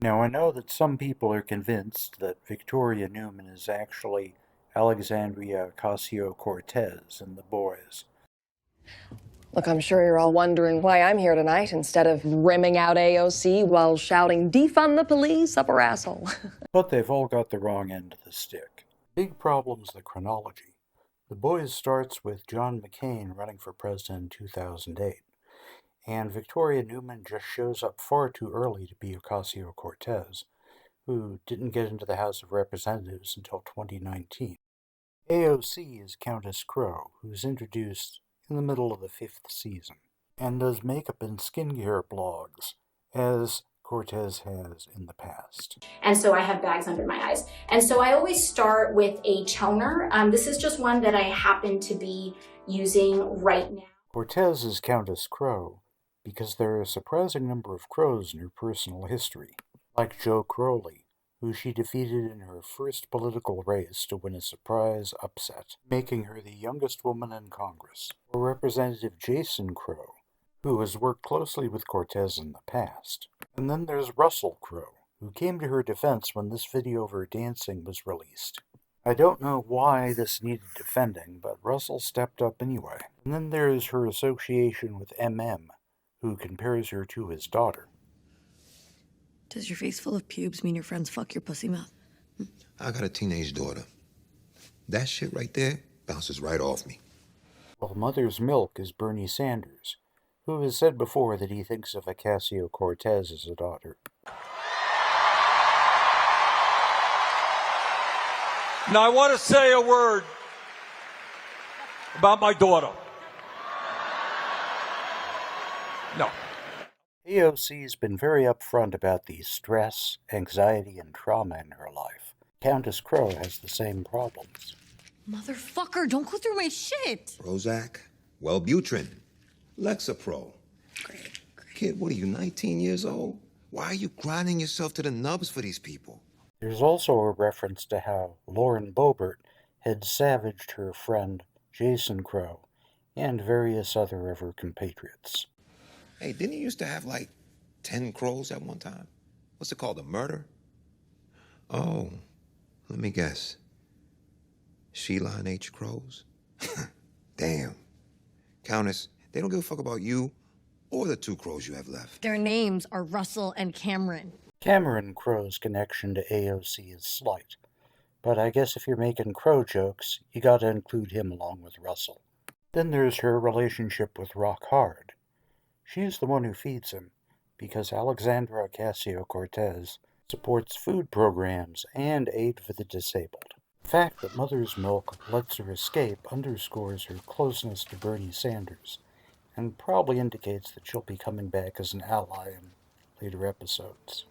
Now, I know that some people are convinced that Victoria Newman is actually Alexandria Ocasio-Cortez in The Boys. Look, I'm sure you're all wondering why I'm here tonight instead of rimming out AOC while shouting, "Defund the police, up her asshole." But they've all got the wrong end of the stick. Big problem's the chronology. The Boys starts with John McCain running for president in 2008, and Victoria Newman just shows up far too early to be Ocasio-Cortez, who didn't get into the House of Representatives until 2019. AOC is Countess Crow, who's introduced in the middle of the 5th season, and does makeup and skincare blogs, as Cortez has in the past. And so I have bags under my eyes. And so I always start with a toner. This is just one that I happen to be using right now. Cortez is Countess Crow because there are a surprising number of Crows in her personal history, like Joe Crowley, who she defeated in her first political race to win a surprise upset, making her the youngest woman in Congress, or Representative Jason Crow, who has worked closely with Cortez in the past. And then there's Russell Crowe, who came to her defense when this video of her dancing was released. I don't know why this needed defending, but Russell stepped up anyway. And then there's her association with MM, who compares her to his daughter. Does your face full of pubes mean your friends fuck your pussy mouth? I got a teenage daughter. That shit right there bounces right off me. Well, Mother's Milk is Bernie Sanders, who has said before that he thinks of Ocasio-Cortez as a daughter. Now I want to say a word about my daughter. No. AOC's been very upfront about the stress, anxiety, and trauma in her life. Countess Crow has the same problems. Motherfucker, don't go through my shit. Prozac, Wellbutrin, Lexapro. Kid, what are you, 19 years old? Why are you grinding yourself to the nubs for these people? There's also a reference to how Lauren Boebert had savaged her friend Jason Crow and various other of her compatriots. Hey, didn't he used to have like 10 crows at one time? What's it called, a murder? Oh, let me guess. Sheila and H. Crows? Damn. Countess, they don't give a fuck about you or the 2 crows you have left. Their names are Russell and Cameron. Cameron Crow's connection to AOC is slight, but I guess if you're making Crow jokes, you gotta include him along with Russell. Then there's her relationship with Rock Hard. She's the one who feeds him, because Alexandra Ocasio-Cortez supports food programs and aid for the disabled. The fact that Mother's Milk lets her escape underscores her closeness to Bernie Sanders, and probably indicates that she'll be coming back as an ally in later episodes.